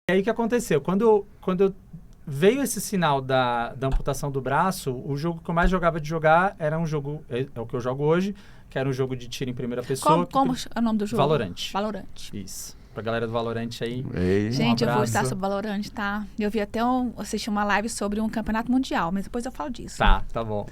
E aí o que aconteceu? Quando veio esse sinal da amputação do braço, o jogo que eu mais jogava de jogar era um jogo, é o que eu jogo hoje, que era um jogo de tiro em primeira pessoa. Como é o nome do jogo? Valorant. Valorant. Isso. Pra galera do Valorant aí. Ei. Gente, Um eu vou estar abraço. sobre Valorant, tá? Eu vi até assisti uma live sobre um campeonato mundial, mas depois eu falo disso. Tá bom.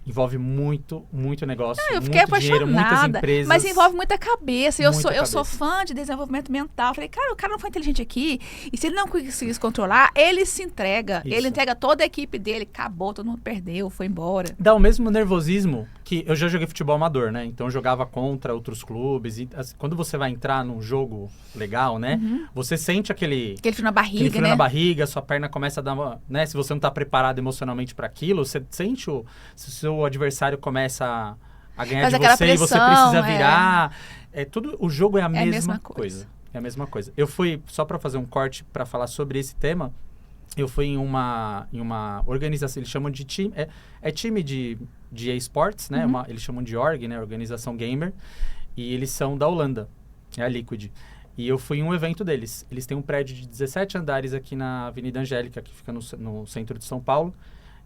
Envolve muito negócio, Eu fiquei muito dinheiro, muitas apaixonada, empresas. mas envolve muita cabeça. Eu Muita sou cabeça. fã de desenvolvimento mental. Falei, cara, o cara não foi inteligente aqui. E se ele não conseguisse controlar, ele se entrega. Isso. Ele entrega toda a equipe dele. Acabou, todo mundo perdeu, foi embora. Dá o mesmo nervosismo que eu já joguei futebol amador, né? Então eu jogava contra outros clubes. E quando você vai entrar num jogo legal, né? Você sente aquele Aquele frio na aquele barriga, frio né? na barriga, sua perna começa a dar uma, né? Se você não tá preparado emocionalmente para aquilo, você sente se o seu adversário começa a ganhar Faz de aquela você e você pressão, precisa virar. O jogo é a mesma mesma coisa. É a mesma coisa. Eu fui, só para fazer um corte para falar sobre esse tema, eu fui em uma organização, eles chamam de time, time de esportes, né? Eles chamam de org, né? Organização Gamer, e eles são da Holanda, é a Liquid. E eu fui em um evento deles. Eles têm um prédio de 17 andares aqui na Avenida Angélica, que fica no centro de São Paulo,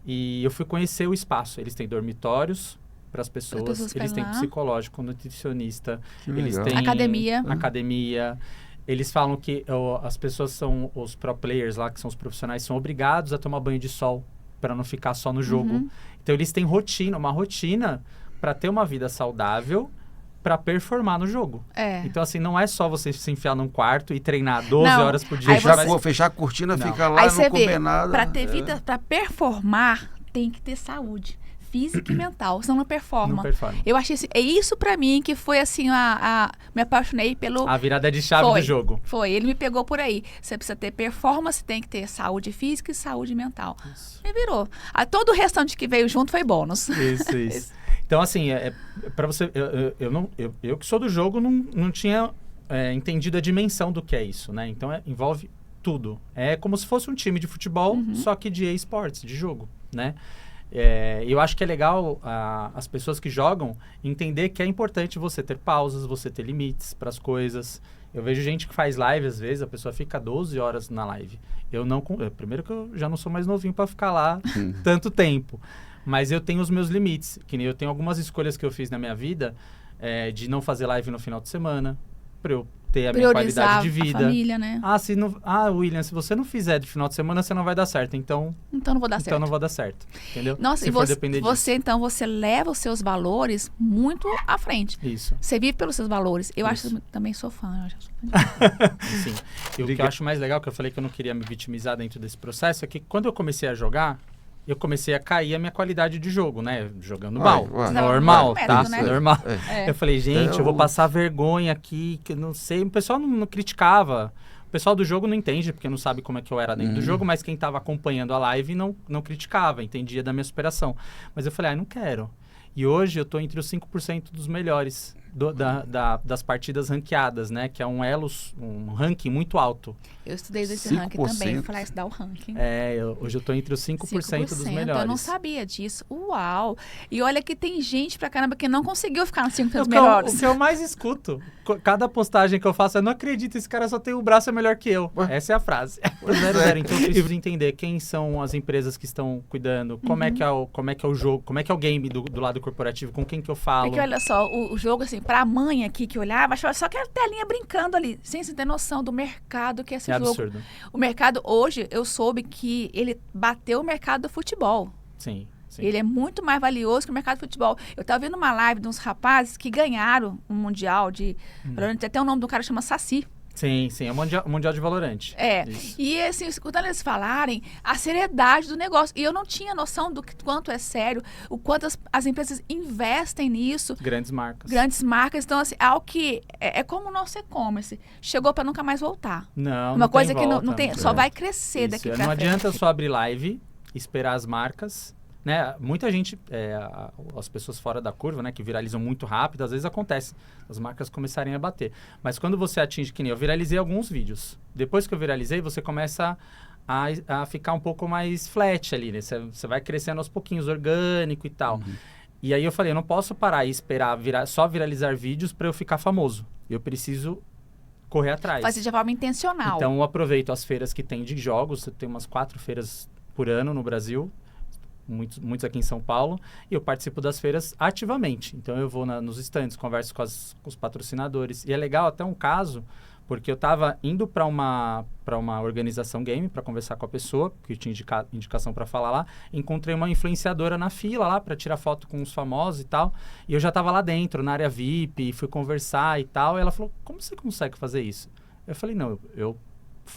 e eu fui conhecer o espaço. Eles têm dormitórios para as pessoas, eles têm lá. psicológico, nutricionista, Que eles legal. têm Academia. Eles falam que as pessoas são, os pro players lá, que são os profissionais, são obrigados a tomar banho de sol para não ficar só no jogo. Então eles têm uma rotina para ter uma vida saudável, para performar no jogo. É. Então assim, não é só você se enfiar num quarto e treinar 12 Não. horas por dia. Aí Fechar a cortina, Não. fica lá, Aí não você vê, comer nada. pra ter vida, pra performar, tem que ter saúde física e mental, senão não performa. Não performa. Eu achei é isso pra mim que foi assim, me apaixonei pelo... A virada de chave do jogo. Foi, ele me pegou por aí. Você precisa ter performance, tem que ter saúde física e saúde mental. Isso. Me virou. Todo o restante que veio junto foi bônus. Isso. Então, assim, para você... Eu que sou do jogo, não tinha entendido a dimensão do que é isso, né? Então, envolve tudo. É como se fosse um time de futebol, só que de esportes, de jogo, né? Eu acho que é legal as pessoas que jogam entender que é importante você ter pausas, você ter limites para as coisas. Eu vejo gente que faz live, às vezes, a pessoa fica 12 horas na live. Primeiro que eu já não sou mais novinho para ficar lá tanto tempo. Mas eu tenho os meus limites. Que nem eu tenho algumas escolhas que eu fiz na minha vida de não fazer live no final de semana, para eu ter a minha qualidade de vida. A família, né? William, se você não fizer de final de semana, você não vai dar certo. Então não vou dar certo. Então não vou dar certo. Entendeu? Nossa, se e for depender disso. Então, você leva os seus valores muito à frente. Isso. Você vive pelos seus valores. Eu Isso. acho que também sou fã. Eu acho que Sim. E o que eu acho mais legal, que eu falei que eu não queria me vitimizar dentro desse processo, é que quando eu comecei a jogar, eu comecei a cair a minha qualidade de jogo, né? Jogando mal. Normal, Não, tá? né? Normal. É. Eu falei, gente, eu vou passar vergonha aqui, que eu não sei. O pessoal não criticava. O pessoal do jogo não entende, porque não sabe como é que eu era dentro do jogo, mas quem estava acompanhando a live não criticava, entendia da minha superação. Mas eu falei, não quero. E hoje eu tô entre os 5% dos melhores das partidas ranqueadas, né? Que é um ranking muito alto. Eu estudei desse 5%. ranking também. Eu falei, estudar o ranking. Hoje eu tô entre os 5% dos melhores. Eu não sabia disso. Uau! E olha que tem gente pra caramba que não conseguiu ficar nos 5% dos melhores. O que eu mais escuto, cada postagem que eu faço, eu não acredito, esse cara só tem o braço melhor que eu. Essa é a frase. Então eu preciso entender quem são as empresas que estão cuidando, como é que é o jogo, como é que é o game do lado corporativo, com quem que eu falo. Porque olha só, o jogo, assim, pra mãe aqui que olhava, achava só que era telinha brincando ali, sem se ter noção do mercado que é esse jogo. Absurdo. O mercado, hoje, eu soube que ele bateu o mercado do futebol. Sim. Ele é muito mais valioso que o mercado de futebol. Eu estava vendo uma live de uns rapazes que ganharam um mundial de... Até o nome do cara chama Saci. Sim, é o mundial de Valorant. Isso. E assim, escutando eles falarem a seriedade do negócio. E eu não tinha noção do quanto é sério, o quanto as empresas investem nisso. Grandes marcas. Então, assim, algo que é como o nosso e-commerce. Chegou para nunca mais voltar. Não, Uma coisa tem que volta, não tem, só vai crescer daqui para frente. Não adianta só abrir live, esperar as marcas, né? Muita gente, as pessoas fora da curva, né, que viralizam muito rápido, às vezes acontece, as marcas começarem a bater. Mas quando você atinge, que nem eu viralizei alguns vídeos. Depois que eu viralizei, você começa a ficar um pouco mais flat ali, né? Você vai crescendo aos pouquinhos, orgânico e tal. E aí eu falei, eu não posso parar e esperar só viralizar vídeos para eu ficar famoso. Eu preciso correr atrás. Fazer de forma intencional. Então, eu aproveito as feiras que tem de jogos, tem umas 4 feiras por ano no Brasil, muitos aqui em São Paulo, e eu participo das feiras ativamente. Então, eu vou nos estandes, converso com os patrocinadores. E é legal até um caso, porque eu estava indo para uma organização game para conversar com a pessoa, que eu tinha indicação para falar lá. Encontrei uma influenciadora na fila lá para tirar foto com os famosos e tal. E eu já estava lá dentro, na área VIP, fui conversar e tal. E ela falou, como você consegue fazer isso? Eu falei, não, eu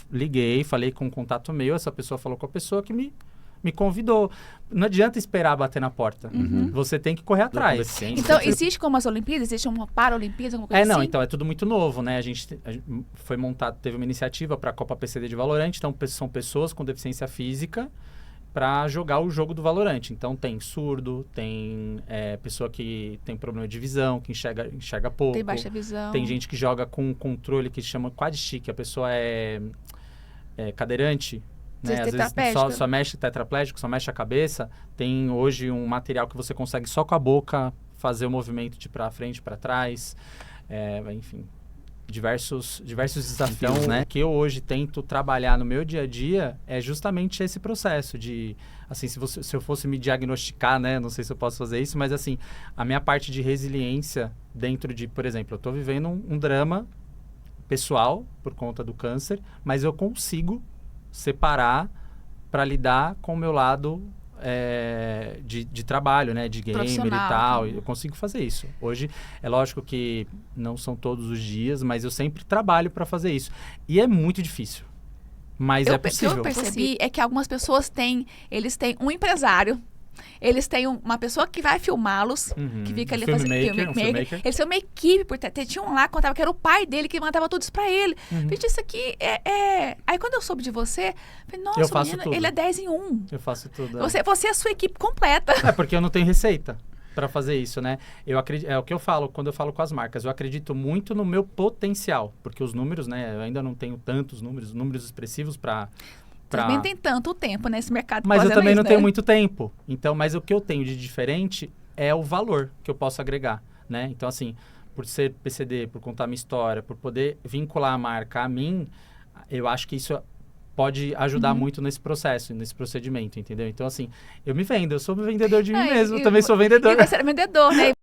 liguei, falei com um contato meu, essa pessoa falou com a pessoa que me convidou. Não adianta esperar bater na porta. Você tem que correr atrás. Então, existe como as Olimpíadas? Existe uma Paralimpíada? Alguma coisa assim? Então, é tudo muito novo, né? A gente foi montado, teve uma iniciativa para a Copa PCD de Valorant, então são pessoas com deficiência física para jogar o jogo do Valorant. Então, tem surdo, tem pessoa que tem problema de visão, que enxerga pouco. Tem baixa visão. Tem gente que joga com um controle que chama quad stick, a pessoa é cadeirante, né? Às vezes só mexe tetraplégico, só mexe a cabeça. Tem hoje um material que você consegue só com a boca fazer o movimento de para frente, para trás. Enfim, diversos desafios, então, né? O que eu hoje tento trabalhar no meu dia a dia é justamente esse processo de, assim, se eu fosse me diagnosticar, né? Não sei se eu posso fazer isso, mas assim, a minha parte de resiliência dentro de, por exemplo, eu estou vivendo um drama pessoal por conta do câncer, mas eu consigo separar para lidar com o meu lado de trabalho, né? De gamer e tal. Eu consigo fazer isso. Hoje, é lógico que não são todos os dias, mas eu sempre trabalho para fazer isso. E é muito difícil. Mas é possível. O que eu percebi é que algumas pessoas eles têm um empresário, eles têm uma pessoa que vai filmá-los, que fica ali fazendo filmmaker. Eles têm uma equipe por trás. Tinha um lá que contava que era o pai dele que mandava tudo isso pra ele. Gente, isso aqui Aí quando eu soube de você, falei, nossa, menina, ele é 10 em 1. Eu faço tudo. Você é a sua equipe completa. Porque eu não tenho receita para fazer isso, né? Eu acredito, é o que eu falo quando eu falo com as marcas. Eu acredito muito no meu potencial, porque os números, né? Eu ainda não tenho tantos números expressivos para... Também tem tanto tempo nesse mercado. Mas eu também não tenho muito tempo. Então, mas o que eu tenho de diferente é o valor que eu posso agregar, né? Então, assim, por ser PCD, por contar minha história, por poder vincular a marca a mim, eu acho que isso pode ajudar muito nesse processo, nesse procedimento, entendeu? Então, assim, eu me vendo, eu sou vendedor de mim mesmo, eu também sou vendedor. E você é vendedor, né?